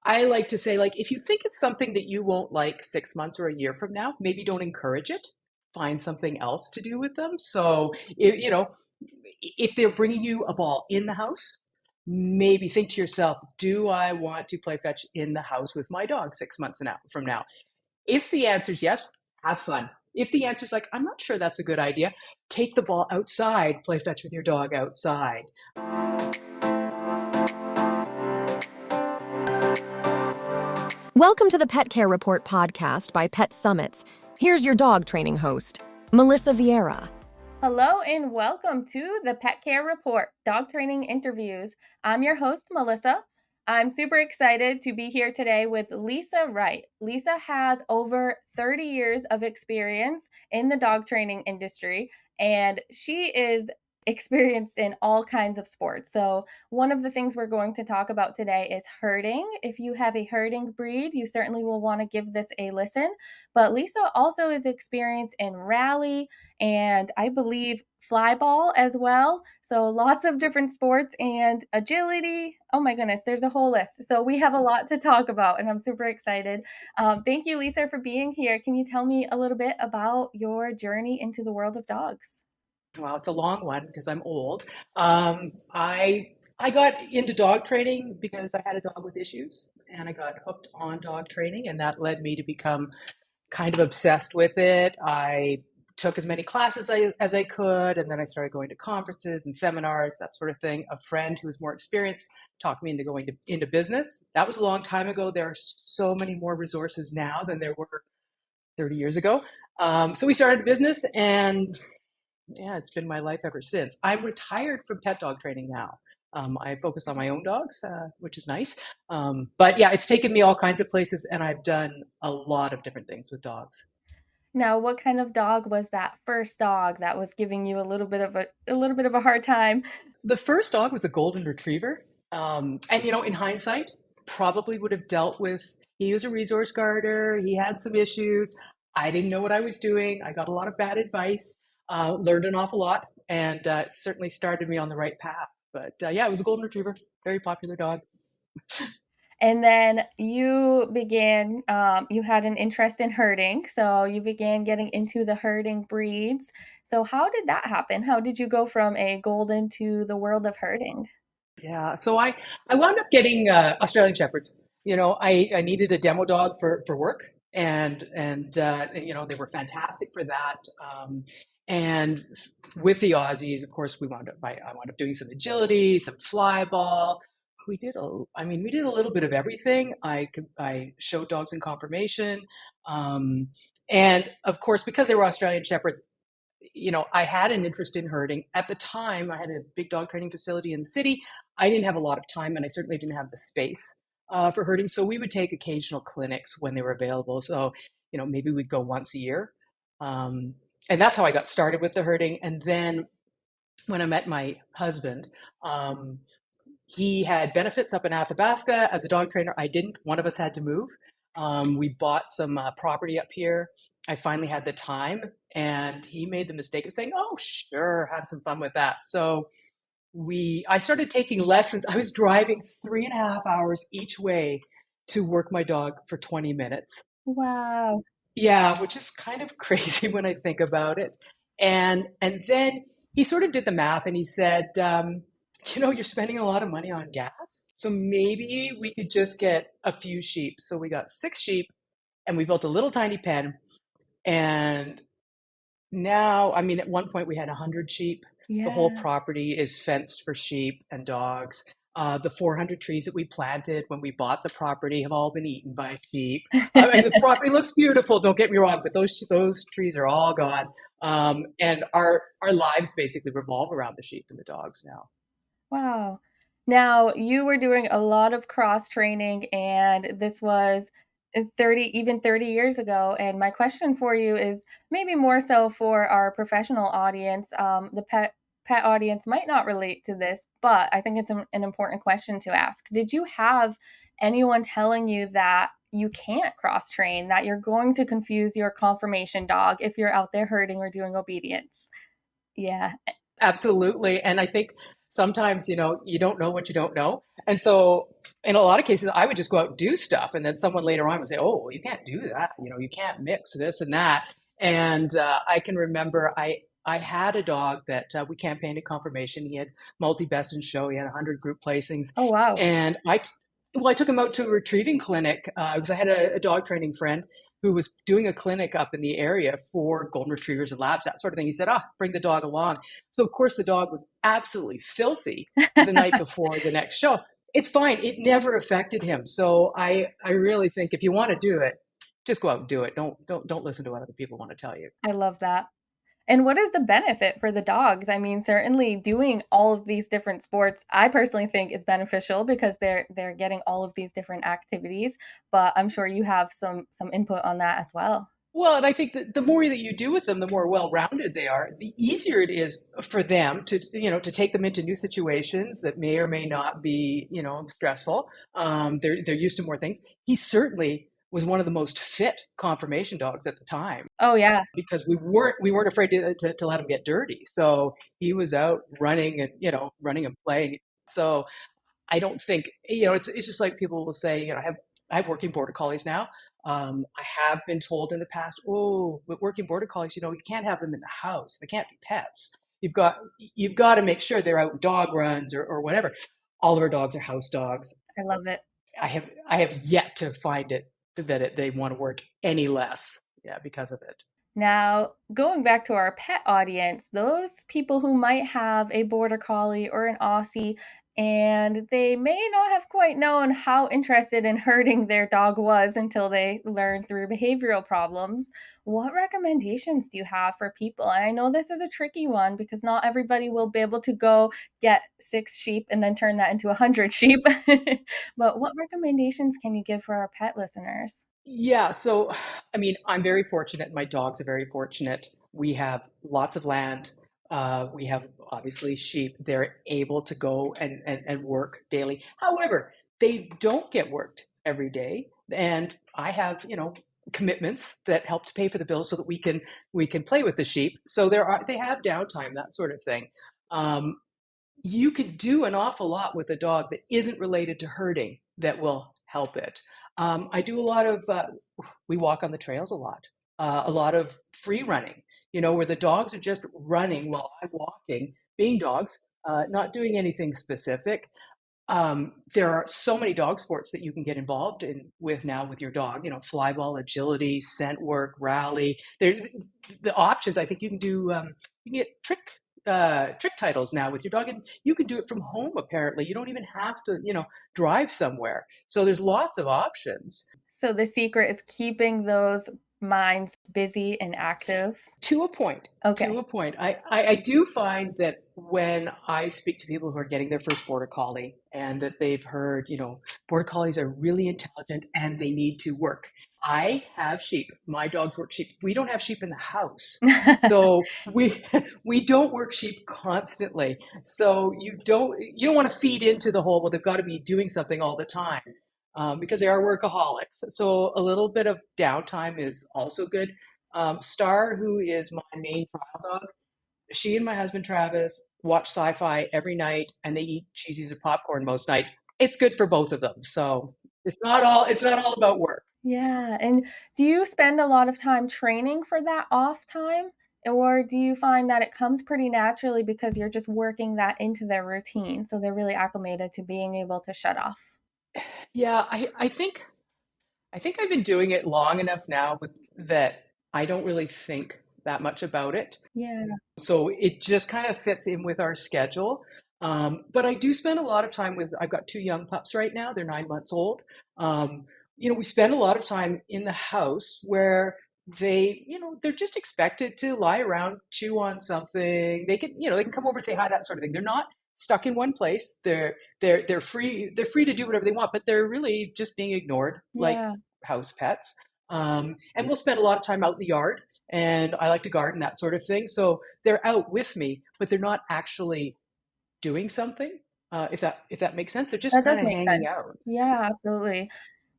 I like to say, like, if you think it's something that you won't like 6 months or a year from now, maybe don't encourage it. Find something else to do with them. So, if they're bringing you a ball in the house, maybe think to yourself, do I want to play fetch in the house with my dog 6 months from now? If the answer is yes, have fun. If the answer is like, I'm not sure that's a good idea, take the ball outside, play fetch with your dog outside. Welcome to the Pet Care Report podcast by Pet Summits. Here's your dog training host, Melissa Viera. Hello and welcome to the Pet Care Report, dog training interviews. I'm your host, Melissa. I'm super excited to be here today with Lisa Wright. Lisa has over 30 years of experience in the dog training industry, and she is experienced in all kinds of sports. So one of the things we're going to talk about today is herding. If you have a herding breed, you certainly will want to give this a listen. But Lisa also is experienced in rally and I believe flyball as well. So lots of different sports and agility. Oh my goodness, there's a whole list. So we have a lot to talk about and I'm super excited. Thank you, Lisa, for being here. Can you tell me a little bit about your journey into the world of dogs? Well, it's a long one because I'm old. I got into dog training because I had a dog with issues, and I got hooked on dog training, and that led me to become kind of obsessed with it. I took as many classes as I could, and then I started going to conferences and seminars, that sort of thing. A friend who was more experienced talked me into going into business. That was a long time ago. There are so many more resources now than there were 30 years ago. So we started a business, and yeah, it's been my life ever since. I'm retired from pet dog training now. I focus on my own dogs, which is nice. But yeah, it's taken me all kinds of places, and I've done a lot of different things with dogs. Now, what kind of dog was that first dog that was giving you a little bit of a hard time? The first dog was a golden retriever, and in hindsight, probably would have dealt with. He was a resource guarder. He had some issues. I didn't know what I was doing. I got a lot of bad advice. Learned an awful lot, and it certainly started me on the right path. But yeah, it was a golden retriever, very popular dog. And then you began, you had an interest in herding. So you began getting into the herding breeds. So how did that happen? How did you go from a golden to the world of herding? Yeah, so I wound up getting Australian Shepherds. I needed a demo dog for work, and they were fantastic for that. And with the Aussies, of course, I wound up doing some agility, some fly ball. We did a little bit of everything. I showed dogs in conformation, and of course, because they were Australian Shepherds, I had an interest in herding. At the time, I had a big dog training facility in the city. I didn't have a lot of time, and I certainly didn't have the space for herding. So we would take occasional clinics when they were available. So, maybe we'd go once a year. And that's how I got started with the herding. And then when I met my husband, he had benefits up in Athabasca as a dog trainer. I didn't. One of us had to move. We bought some property up here. I finally had the time, and he made the mistake of saying, "Oh, sure, have some fun with that." So I started taking lessons. I was driving 3.5 hours each way to work my dog for 20 minutes. Wow. Yeah, which is kind of crazy when I think about it. And then he sort of did the math, and he said, you're spending a lot of money on gas, so maybe we could just get a few sheep. So we got 6 sheep, and we built a little tiny pen. And now, at one point we had 100 sheep. The whole Yeah. property is fenced for sheep and dogs. The 400 trees that we planted when we bought the property have all been eaten by sheep. The property looks beautiful, don't get me wrong, but those trees are all gone. And our lives basically revolve around the sheep and the dogs now. Wow. Now, you were doing a lot of cross training, and this was 30 years ago. And my question for you is maybe more so for our professional audience. The pet audience might not relate to this, but I think it's an important question to ask. Did you have anyone telling you that you can't cross train, that you're going to confuse your conformation dog if you're out there herding or doing obedience? Yeah. Absolutely. And I think sometimes, you don't know what you don't know. And so in a lot of cases, I would just go out and do stuff, and then someone later on would say, "Oh, well, you can't do that. You can't mix this and that." And I can remember I had a dog that we campaigned at confirmation. He had multi-best in show. He had 100 group placings, Oh, wow. and I took him out to a retrieving clinic because I had a dog training friend who was doing a clinic up in the area for golden retrievers and labs, that sort of thing. He said, bring the dog along. So, of course, the dog was absolutely filthy the night before the next show. It's fine. It never affected him. So I really think if you want to do it, just go out and do it. Don't listen to what other people want to tell you. I love that. And what is the benefit for the dogs? I mean, certainly doing all of these different sports, I personally think is beneficial because they're getting all of these different activities, but I'm sure you have some input on that as well. Well, and I think that the more that you do with them, the more well-rounded they are, the easier it is for them to take them into new situations that may or may not be, stressful. They're used to more things. He certainly was one of the most fit conformation dogs at the time Oh yeah. because we weren't afraid to let him get dirty. So he was out running and, running and playing. So I don't think, it's just like people will say, I have working border collies now. I have been told in the past, with working border collies, you can't have them in the house. They can't be pets. You've got to make sure they're out dog runs or whatever. All of our dogs are house dogs. I love it. I have yet to find it that they want to work any less. Yeah, because of it. Now, going back to our pet audience, those people who might have a border collie or an Aussie and they may not have quite known how interested in herding their dog was until they learned through behavioral problems. What recommendations do you have for people? And I know this is a tricky one because not everybody will be able to go get 6 sheep and then turn that into 100 sheep. But what recommendations can you give for our pet listeners? Yeah, so I mean, I'm very fortunate. My dogs are very fortunate. We have lots of land. We have obviously sheep. They're able to go and work daily. However, they don't get worked every day. And I have, commitments that help to pay for the bills so that we can play with the sheep. So they have downtime, that sort of thing. Um, you could do an awful lot with a dog that isn't related to herding that will help it. I do a lot of, we walk on the trails a lot of free running, where the dogs are just running while I'm walking, being dogs, not doing anything specific. There are so many dog sports that you can get involved in with now with your dog, fly ball, agility, scent work, rally. The options, I think you can do, you can get trick titles now with your dog, and you can do it from home. Apparently, you don't even have to, drive somewhere. So there's lots of options. So the secret is keeping those minds busy and active. To a point. Okay. To a point. I do find that when I speak to people who are getting their first border collie and that they've heard, border collies are really intelligent and they need to work. I have sheep. My dogs work sheep. We don't have sheep in the house. So we don't work sheep constantly. So you don't want to feed into the whole, well, they've got to be doing something all the time. Because they are workaholics. So a little bit of downtime is also good. Star, who is my main trial dog, she and my husband Travis watch sci-fi every night, and they eat cheesies or popcorn most nights. It's good for both of them. So it's not all about work. Yeah. And do you spend a lot of time training for that off time? Or do you find that it comes pretty naturally because you're just working that into their routine? So they're really acclimated to being able to shut off. Yeah, I think I've been doing it long enough now that I don't really think that much about it. Yeah. So it just kind of fits in with our schedule. But I do spend a lot of time I've got two young pups right now. They're 9 months old. We spend a lot of time in the house where they're just expected to lie around, chew on something. They can come over and say hi, that sort of thing. They're not stuck in one place. They're free. They're free to do whatever they want, but they're really just being ignored like Yeah. house pets. And we'll spend a lot of time out in the yard, and I like to garden, that sort of thing. So they're out with me, but they're not actually doing something. If that makes sense, they're just That kind does of make hanging sense. out. Yeah, absolutely.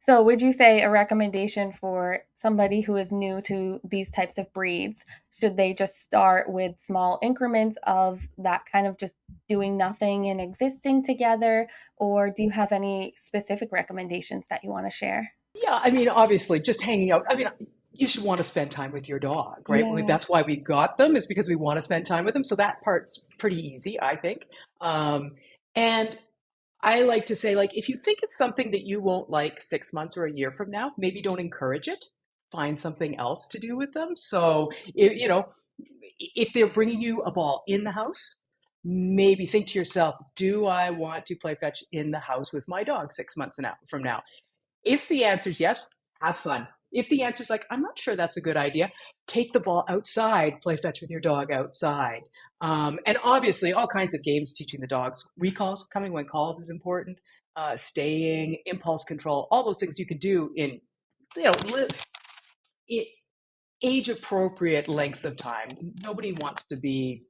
So would you say a recommendation for somebody who is new to these types of breeds, should they just start with small increments of that kind of just doing nothing and existing together? Or do you have any specific recommendations that you want to share? Yeah, I mean, obviously, just hanging out. I mean, you should want to spend time with your dog, right? Yeah. That's why we got them, is because we want to spend time with them. So that part's pretty easy, I think. And I like to say, like, if you think it's something that you won't like 6 months or a year from now, maybe don't encourage it. Find something else to do with them. So, if they're bringing you a ball in the house, maybe think to yourself, do I want to play fetch in the house with my dog 6 months from now? If the answer is yes, have fun. If the answer is like, I'm not sure that's a good idea, take the ball outside, play fetch with your dog outside. And obviously, all kinds of games teaching the dogs. Recalls, coming when called is important. Staying, impulse control, all those things you can do in, you know, age appropriate lengths of time. Nobody wants to be,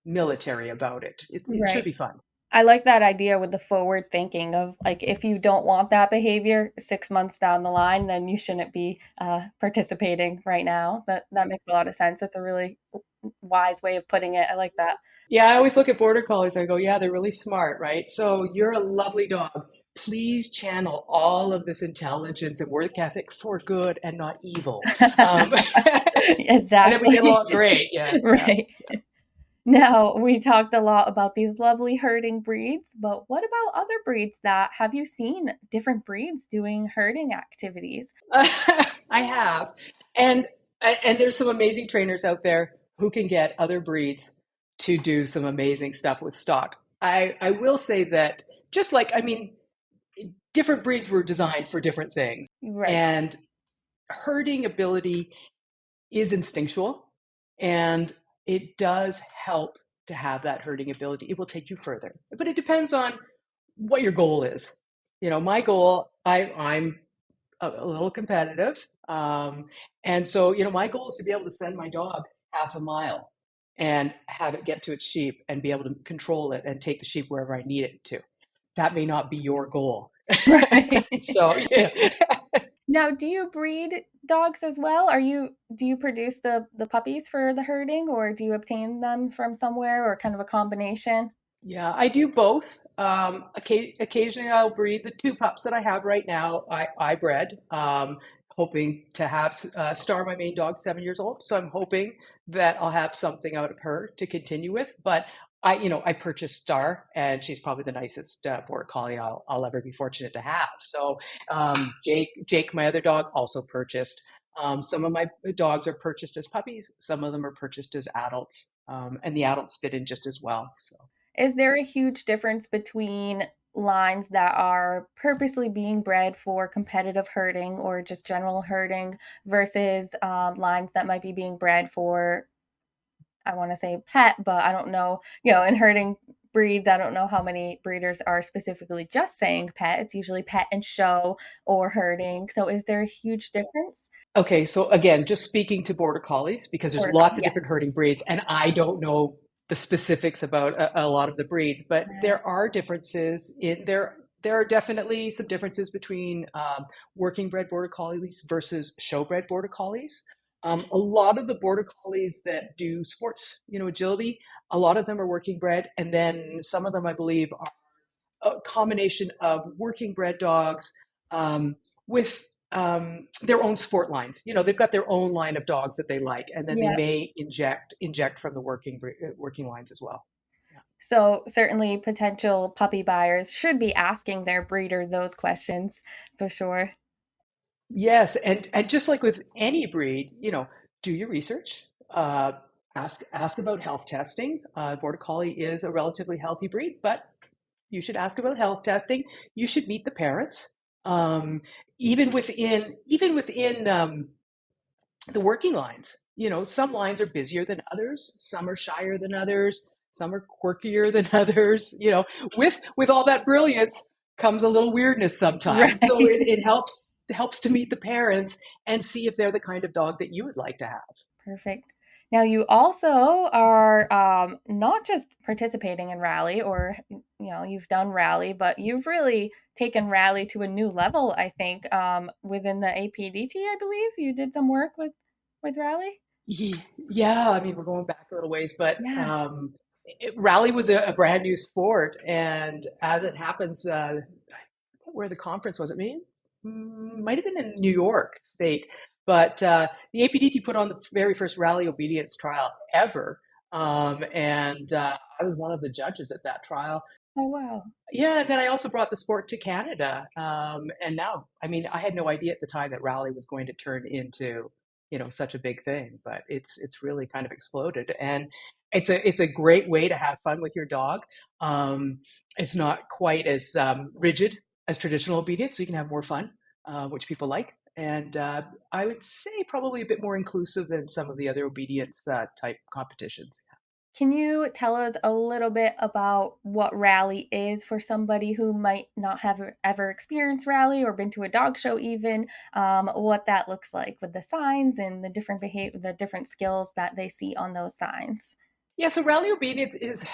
military about it. It should Right. be fun. I like that idea with the forward thinking of like if you don't want that behavior 6 months down the line, then you shouldn't be participating right now. That makes a lot of sense. It's a really wise way of putting it. I like that. Yeah, I always look at border collies. I go, yeah, they're really smart, right? So you're a lovely dog. Please channel all of this intelligence and work ethic for good and not evil. Um, and then we get Exactly. along great. Yeah, yeah. Right. Now, we talked a lot about these lovely herding breeds, but what about other breeds that have you seen different breeds doing herding activities? I have, and and there's some amazing trainers out there who can get other breeds to do some amazing stuff with stock. I will say that just like I mean, different breeds were designed for different things, Right. and herding ability is instinctual, and it does help to have that herding ability. It will take you further, but it depends on what your goal is. My goal, I'm a little competitive. And so, my goal is to be able to send my dog half a mile and have it get to its sheep and be able to control it and take the sheep wherever I need it to. That may not be your goal. Right. So, yeah. Now, do you breed dogs as well? Do you produce the puppies for the herding, or do you obtain them from somewhere, or kind of a combination? Yeah, I do both. Occasionally, I'll breed the two pups that I have right now. I bred, hoping to have Star, my main dog, 7 years old. So I'm hoping that I'll have something out of her to continue with. But I purchased Star, and she's probably the nicest border collie I'll ever be fortunate to have. So Jake, my other dog, also purchased. Some of my dogs are purchased as puppies. Some of them are purchased as adults, and the adults fit in just as well. So. Is there a huge difference between lines that are purposely being bred for competitive herding or just general herding versus lines that might be being bred for, I want to say pet, but I don't know, in herding breeds, I don't know how many breeders are specifically just saying pet. It's usually pet and show or herding. So is there a huge difference? Okay, so again, just speaking to border collies, because there's Or, lots of yeah. different herding breeds, and I don't know the specifics about a lot of the breeds, but Yeah. there are differences in there. There are definitely some differences between working bred border collies versus show bred border collies. A lot of the border collies that do sports, agility, a lot of them are working bred, and then some of them, I believe, a combination of working bred dogs with their own sport lines. They've got their own line of dogs that they like, and then they Yeah. may inject from the working lines as well. Yeah. So certainly potential puppy buyers should be asking their breeder those questions for sure. Yes, and just like with any breed, do your research. Ask about health testing. Border Collie is a relatively healthy breed, but you should ask about health testing. You should meet the parents. Um, even within the working lines, some lines are busier than others, some are shyer than others, some are quirkier than others. With all that brilliance comes a little weirdness sometimes. So Right. it helps to meet the parents and see if they're the kind of dog that you would like to have. Perfect. Now, you also are not just participating in rally, or you've done rally, but you've really taken rally to a new level. I think within the APDT, I believe you did some work with rally. Yeah, I mean, we're going back a little ways, but Yeah. rally was a brand new sport, and as it happens, I forget where the conference was. It might have been in New York State, but the APDT put on the very first rally obedience trial ever, and I was one of the judges at that trial. Oh, wow. Yeah, and then I also brought the sport to Canada. And now, I mean, I had no idea at the time that rally was going to turn into, such a big thing, but it's really kind of exploded. And it's a great way to have fun with your dog. Um, it's not quite as rigid as traditional obedience, so you can have more fun, which people like. And I would say probably a bit more inclusive than some of the other obedience type competitions. Can you tell us a little bit about what rally is for somebody who might not have ever experienced rally or been to a dog show even, what that looks like with the signs and the different skills that they see on those signs? Yeah, so rally obedience is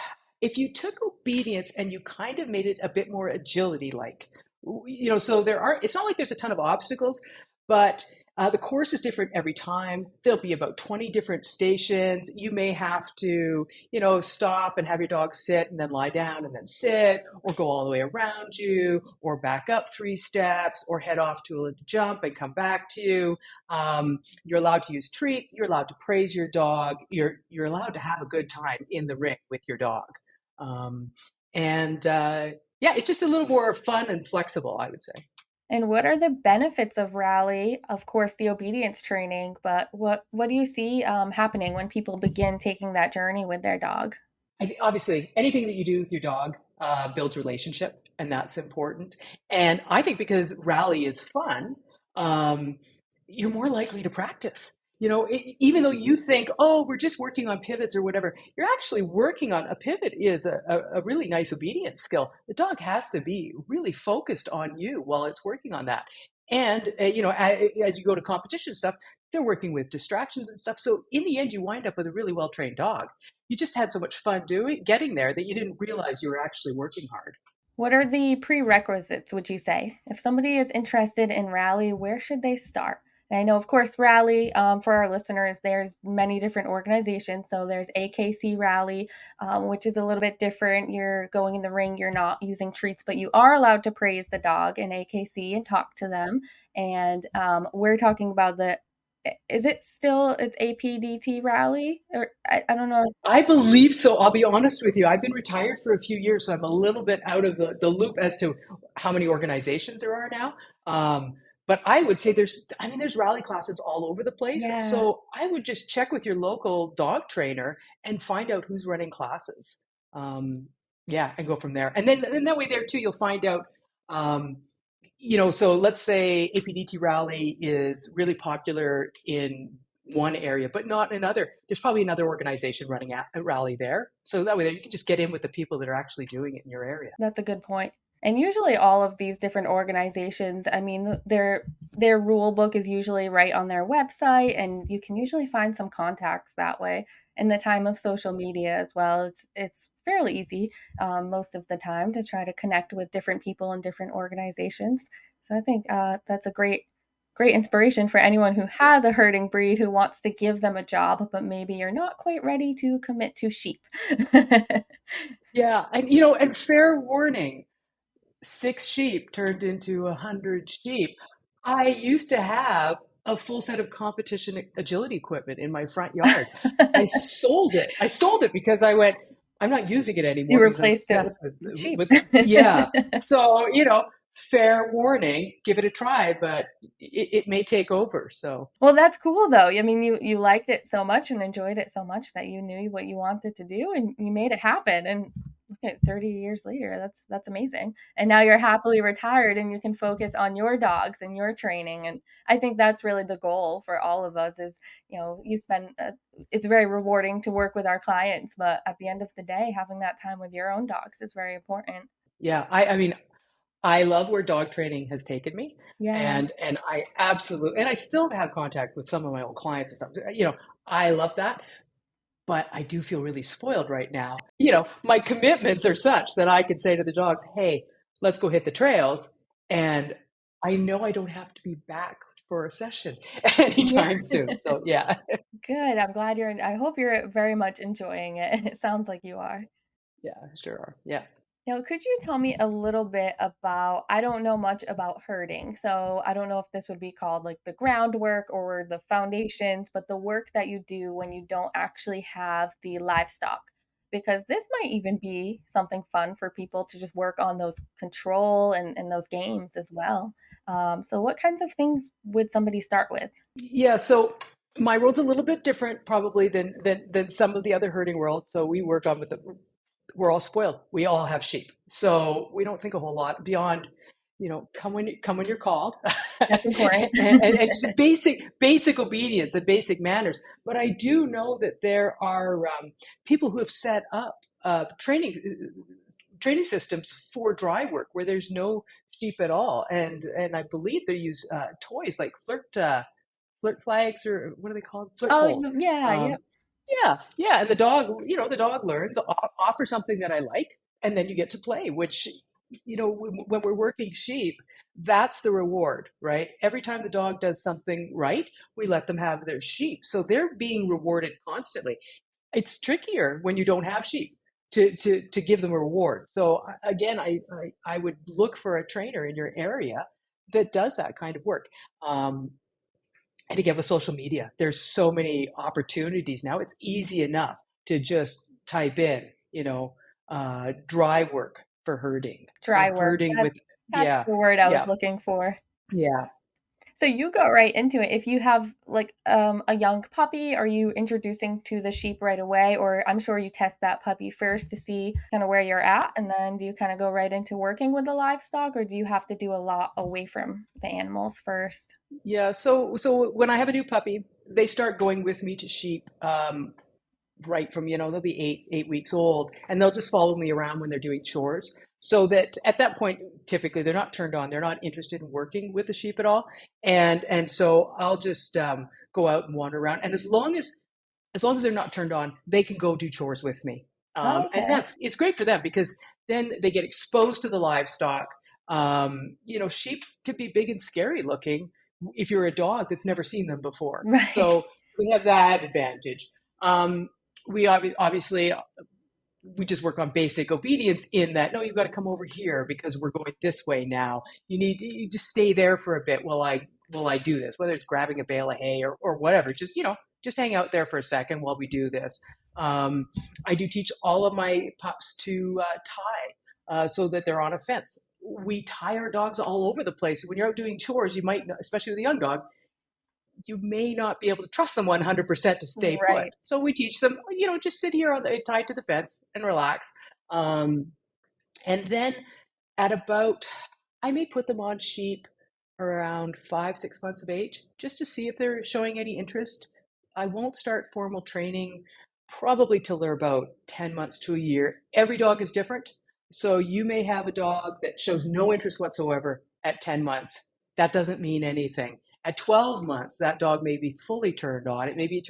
if you took obedience and you kind of made it a bit more agility like. So it's not like there's a ton of obstacles, but the course is different every time. There'll be about 20 different stations. You may have to, stop and have your dog sit and then lie down and then sit, or go all the way around you, or back up 3 steps, or head off to a jump and come back to you. You're allowed to use treats. You're allowed to praise your dog. You're allowed to have a good time in the ring with your dog. Um, and yeah, it's just a little more fun and flexible, I would say. And what are the benefits of rally? Of course, the obedience training, but what do you see happening when people begin taking that journey with their dog? Obviously, anything that you do with your dog builds relationship, and that's important. And I think because rally is fun, um, you're more likely to practice. Even though you think, oh, we're just working on pivots or whatever, you're actually working on a pivot is a really nice obedience skill. The dog has to be really focused on you while it's working on that. And, as you go to competition stuff, they're working with distractions and stuff. So in the end, you wind up with a really well-trained dog. You just had so much fun getting there that you didn't realize you were actually working hard. What are the prerequisites, would you say? If somebody is interested in rally, where should they start? And I know, of course, rally, for our listeners, there's many different organizations. So there's AKC Rally, which is a little bit different. You're going in the ring, you're not using treats, but you are allowed to praise the dog in AKC and talk to them. And we're talking about is it still, it's APDT Rally? Or I don't know. I believe so. I'll be honest with you. I've been retired for a few years, so I'm a little bit out of the loop as to how many organizations there are now. But I would say there's rally classes all over the place. Yeah. So I would just check with your local dog trainer and find out who's running classes. Yeah, and go from there. And that way there too, you'll find out, so let's say APDT Rally is really popular in one area, but not in another. There's probably another organization running a rally there. So that way you can just get in with the people that are actually doing it in your area. That's a good point. And usually all of these different organizations, I mean, their rule book is usually right on their website, and you can usually find some contacts that way. In the time of social media as well, it's fairly easy most of the time to try to connect with different people in different organizations. So I think that's a great inspiration for anyone who has a herding breed who wants to give them a job, but maybe you're not quite ready to commit to sheep. Yeah, and fair warning, 6 sheep turned into 100 sheep. I used to have a full set of competition agility equipment in my front yard. I sold it. I sold it because I went, I'm not using it You anymore because I'm replaced it obsessed with sheep. yeah. So, fair warning, give it a try, but it may take over. So, Well, that's cool though. I mean, you liked it so much and enjoyed it so much that you knew what you wanted to do and you made it happen. And look at 30 years later, that's amazing. And now you're happily retired and you can focus on your dogs and your training. And I think that's really the goal for all of us is, you spend it's very rewarding to work with our clients, but at the end of the day, having that time with your own dogs is very important. yeah, I mean, I love where dog training has taken me, Yeah. and I absolutely, and I still have contact with some of my old clients and stuff. I love that, but I do feel really spoiled right now. My commitments are such that I could say to the dogs, hey, let's go hit the trails. And I know I don't have to be back for a session Yeah. anytime soon. So, yeah, Good. I'm glad I hope you're very much enjoying it. It sounds like you are. yeah, sure are. Yeah. Now, could you tell me a little bit about, I don't know much about herding, so I don't know if this would be called like the groundwork or the foundations, but the work that you do when you don't actually have the livestock. Because this might even be something fun for people to just work on those control and those games as well. So, what kinds of things would somebody start with? Yeah, so my world's a little bit different probably than some of the other herding worlds. So we work on with we're all spoiled. We all have sheep. So we don't think a whole lot beyond, come when you're called, That's important. and just basic obedience and basic manners. But I do know that there are people who have set up training systems for dry work where there's no sheep at all, and I believe they use toys like flirt flags, or what are they called? Flirt Oh, poles. yeah, Um, yep. yeah, yeah, and the dog learns. Offer something that I like, and then you get to play. Which, when we're working sheep, that's the reward, right? Every time the dog does something right, we let them have their sheep, so they're being rewarded constantly. It's trickier when you don't have sheep to give them a reward. So again, I would look for a trainer in your area that does that kind of work. Um, and again, with social media, there's so many opportunities now. It's easy enough to just type in, dry work for herding or Dry work. herding That's with, that's yeah, the word I was yeah, looking for. yeah. So you go right into it. If you have like a young puppy, are you introducing to the sheep right away? Or I'm sure you test that puppy first to see kind of where you're at, and then do you kind of go right into working with the livestock, or do you have to do a lot away from the animals first? Yeah, so when I have a new puppy, they start going with me to sheep, right from, they'll be 8 weeks old, and they'll just follow me around when they're doing chores. So that at that point, typically they're not turned on, they're not interested in working with the sheep at all, and so I'll just go out and wander around, and as long as they're not turned on, they can go do chores with me. And Okay. it's great for them because then they get exposed to the livestock. Sheep could be big and scary looking if you're a dog that's never seen them before. Right. So we have that advantage. Um, obviously we just work on basic obedience in that, no, you've got to come over here because we're going this way now. You just stay there for a bit while I do this, whether it's grabbing a bale of hay or whatever. Just hang out there for a second while we do this. Um, I do teach all of my pups to tie, so that they're on a fence. We tie our dogs all over the place. When you're out doing chores, you might, especially with a young dog, you may not be able to trust them 100% to stay put. Right. So we teach them, just sit here tied to the fence and relax. Um, and then at about, I may put them on sheep around 5, 6 months of age, just to see if they're showing any interest. I won't start formal training probably till they're about 10 months to a year. Every dog is different. So you may have a dog that shows no interest whatsoever at 10 months. That doesn't mean anything. At 12 months, that dog may be fully turned on. It may be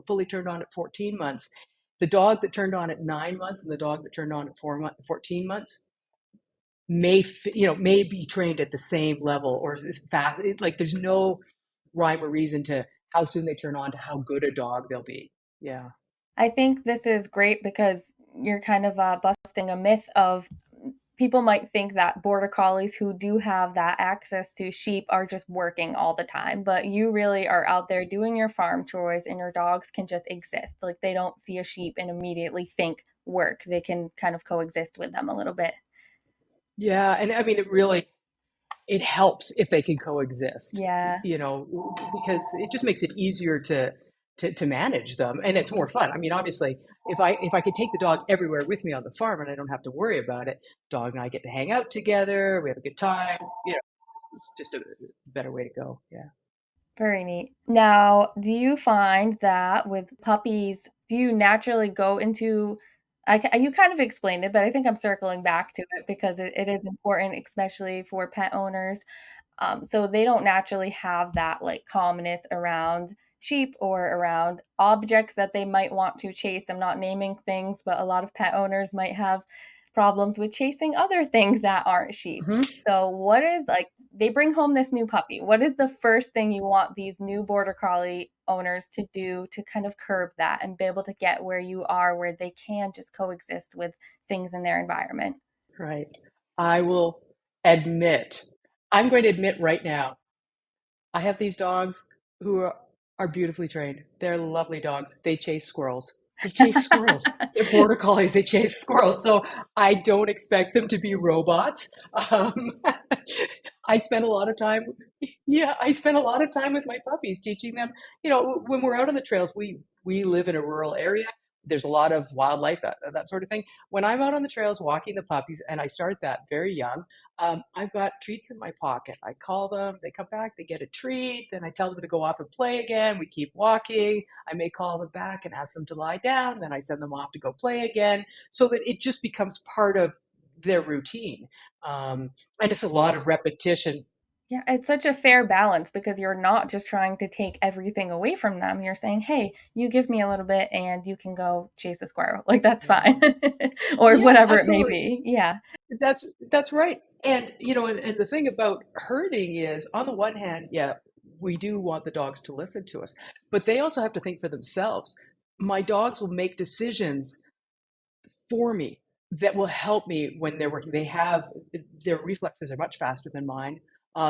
fully turned on at 14 months. The dog that turned on at 9 months and the dog that turned on at 14 months may be trained at the same level or as fast. Like there's no rhyme or reason to how soon they turn on to how good a dog they'll be. Yeah. I think this is great because you're kind of busting a myth of people might think that border collies who do have that access to sheep are just working all the time, but you really are out there doing your farm chores and your dogs can just exist. Like they don't see a sheep and immediately think work. They can kind of coexist with them a little bit. Yeah, and I mean it helps if they can coexist, Yeah. because it just makes it easier to manage them, and it's more fun. I mean, obviously, if I could take the dog everywhere with me on the farm and I don't have to worry about it, dog and I get to hang out together, we have a good time. It's just a better way to go. Yeah. Very neat. Now, do you find that with puppies, do you naturally go into you kind of explained it, but I think I'm circling back to it because it is important, especially for pet owners. So they don't naturally have that like calmness around sheep or around objects that they might want to chase. I'm not naming things, but a lot of pet owners might have problems with chasing other things that aren't sheep. Hmm. So, what is like, they bring home this new puppy. What is the first thing you want these new border collie owners to do to kind of curb that and be able to get where you are, where they can just coexist with things in their environment? Right. I will admit, I'm going to admit right now, I have these dogs who are beautifully trained. They're lovely dogs. They chase squirrels. They chase squirrels. They're border collies. They chase squirrels. So I don't expect them to be robots. Um, I spend a lot of time, yeah, I spend a lot of time with my puppies teaching them. When we're out on the trails, we live in a rural area. There's a lot of wildlife, that sort of thing. When I'm out on the trails walking the puppies, and I start that very young, I've got treats in my pocket. I call them, they come back, they get a treat, then I tell them to go off and play again. We keep walking. I may call them back and ask them to lie down, then I send them off to go play again, so that it just becomes part of their routine. And it's a lot of repetition. Yeah, it's such a fair balance because you're not just trying to take everything away from them. You're saying, hey, you give me a little bit and you can go chase a squirrel. Like, that's Yeah, fine. Or yeah, whatever it may absolutely. be. Yeah. That's right. And the thing about herding is, on the one hand, yeah, we do want the dogs to listen to us, but they also have to think for themselves. My dogs will make decisions for me that will help me when they're working. Their reflexes are much faster than mine.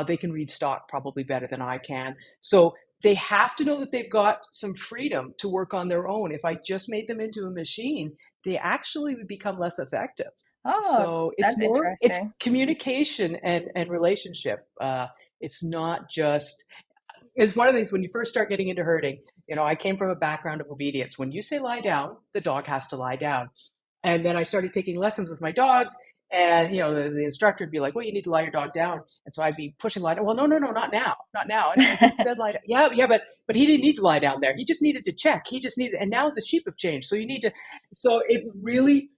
They can read stock probably better than I can. So they have to know that they've got some freedom to work on their own. If I just made them into a machine, they actually would become less effective. Oh, So that's it's interesting. communication and relationship. It's not just, it's one of the things when you first start getting into herding. I came from a background of obedience. When you say lie down, the dog has to lie down. And then I started taking lessons with my dogs. And the instructor would be like, "Well, you need to lie your dog down." And so I'd be pushing lie down. Well, no, no, no, not now, not now. And he said lie down. Yeah, yeah, but he didn't need to lie down there. He just needed to check. He just needed. And now the sheep have changed, so you need to. So it really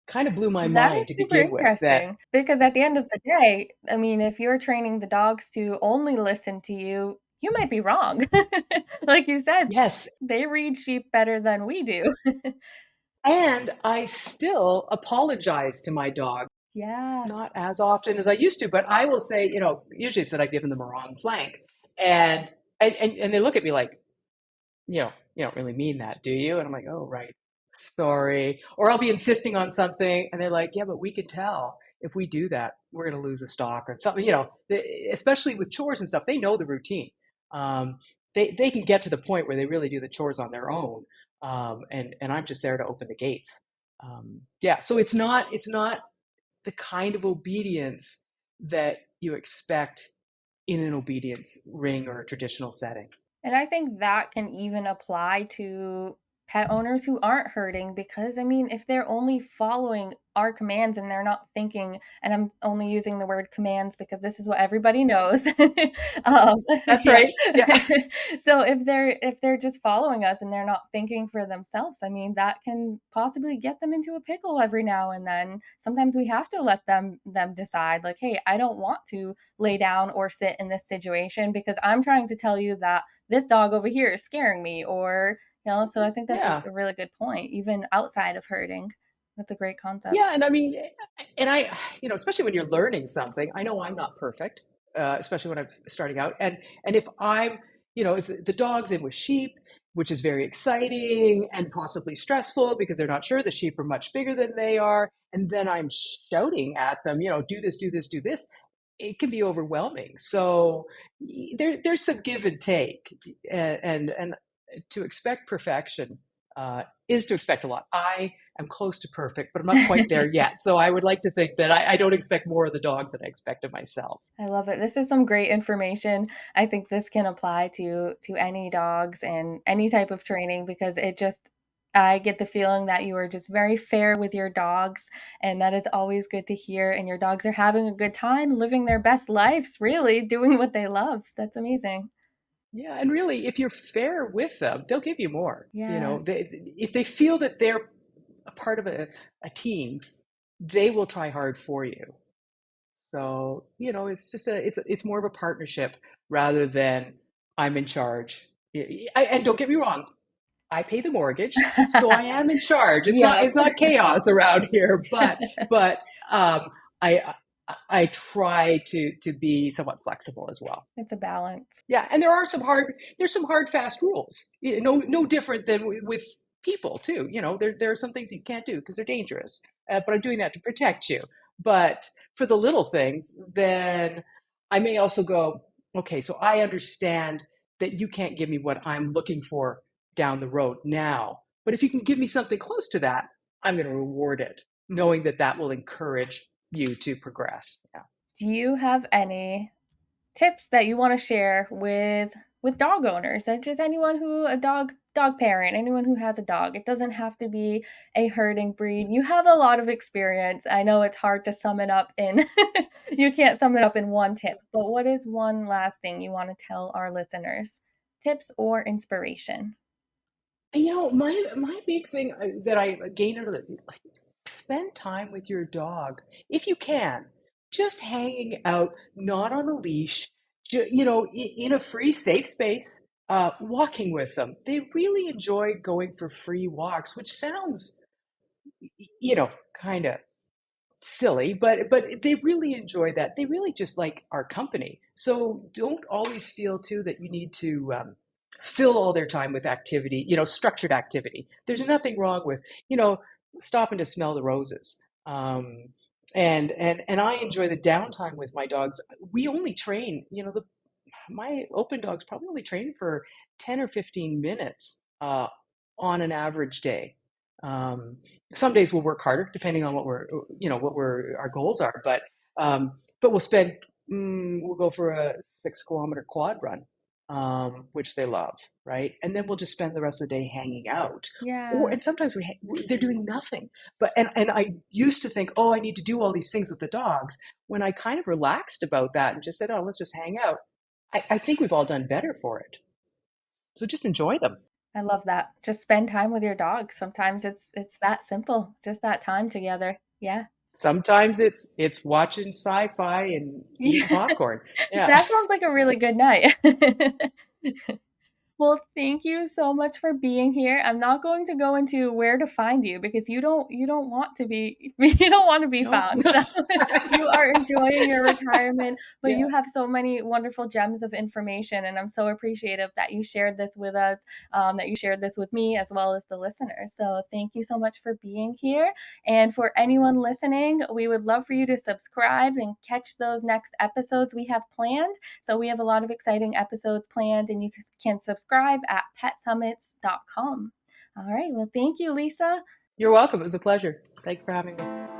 kind of blew my That is mind to super begin with. That interesting because at the end of the day, I mean, if you're training the dogs to only listen to you, you might be wrong. Like you said, yes, they read sheep better than we do. and I still apologize to my dog. Yeah. Not as often as I used to, but I will say, usually it's that I've given them the wrong flank, and and they look at me like, you don't really mean that, do you? And I'm like, oh, right. Sorry. Or I'll be insisting on something and they're like, yeah, but we could tell if we do that, we're going to lose a stock or something, especially with chores and stuff. They know the routine. Um, they can get to the point where they really do the chores on their own. And I'm just there to open the gates. Yeah. So it's not the kind of obedience that you expect in an obedience ring or a traditional setting. And I think that can even apply to pet owners who aren't herding because, I mean, if they're only following our commands and they're not thinking, and I'm only using the word commands because this is what everybody knows. um, That's yeah. right. Yeah. So if they're just following us and they're not thinking for themselves, I mean, that can possibly get them into a pickle every now and then. Sometimes we have to let them decide, like, hey, I don't want to lay down or sit in this situation because I'm trying to tell you that this dog over here is scaring me, or so I think that's a, Yeah. a really good point, even outside of herding. That's a great concept. Yeah. And I mean, and especially when you're learning something, I know I'm not perfect, especially when I'm starting out. And if if the dog's in with sheep, which is very exciting and possibly stressful because they're not sure the sheep are much bigger than they are. And then I'm shouting at them, do this, do this, do this. It can be overwhelming. So there's some give and take, and to expect perfection is to expect a lot. I am close to perfect, but I'm not quite there yet. So I would like to think that I don't expect more of the dogs than I expect of myself. I love it. This is some great information. I think this can apply to any dogs and any type of training because I get the feeling that you are just very fair with your dogs, and that is always good to hear. And your dogs are having a good time, living their best lives, really doing what they love. That's amazing. Yeah, and really, if you're fair with them, they'll give you more. Yeah. If they feel that they're a part of a team, they will try hard for you. So, it's just it's more of a partnership rather than I'm in charge. And don't get me wrong, I pay the mortgage, so I am in charge. It's not Yeah. it's not chaos around here, but I I try to be somewhat flexible as well. It's a balance. Yeah, and there's some hard fast rules. No different than with people too. There are some things you can't do because they're dangerous. But I'm doing that to protect you. But for the little things, then I may also go, okay, so I understand that you can't give me what I'm looking for down the road now. But if you can give me something close to that, I'm going to reward it, knowing that that will encourage you to progress. Yeah. Do you have any tips that you want to share with dog owners and just anyone who a dog parent, anyone who has a dog? It doesn't have to be a herding breed. You have a lot of experience. I know it's hard to sum it up in you can't sum it up in one tip, but what is one last thing you want to tell our listeners? Tips or inspiration? My big thing that I gained out of it, like, spend time with your dog if you can. Just hanging out, not on a leash, in a free, safe space, walking with them. They really enjoy going for free walks, which sounds, kind of silly, but they really enjoy that. They really just like our company. So don't always feel too that you need to fill all their time with activity, structured activity. There's nothing wrong with, stopping to smell the roses. And I enjoy the downtime with my dogs. We only train, my open dogs probably only train for 10 or 15 minutes on an average day. Um, some days we'll work harder depending on our goals are, but we'll go for a 6 kilometer quad run, which they love, right? And then we'll just spend the rest of the day hanging out. Yeah. And sometimes they're doing nothing. And I used to think, oh, I need to do all these things with the dogs. When I kind of relaxed about that and just said, oh, let's just hang out, I think we've all done better for it. So just enjoy them. I love that. Just spend time with your dog. Sometimes it's that simple. Just that time together. Yeah. Sometimes it's watching sci-fi and eating popcorn. Yeah. That sounds like a really good night. Well, thank you so much for being here. I'm not going to go into where to find you because you don't want to be you don't want to be No. found. So you are enjoying your retirement, but Yeah. you have so many wonderful gems of information, and I'm so appreciative that you shared this with us, that you shared this with me as well as the listeners. So thank you so much for being here. And for anyone listening, we would love for you to subscribe and catch those next episodes we have planned. So we have a lot of exciting episodes planned, and you can subscribe at petsummits.com. All right. Well, thank you, Lisa. You're welcome. It was a pleasure. Thanks for having me.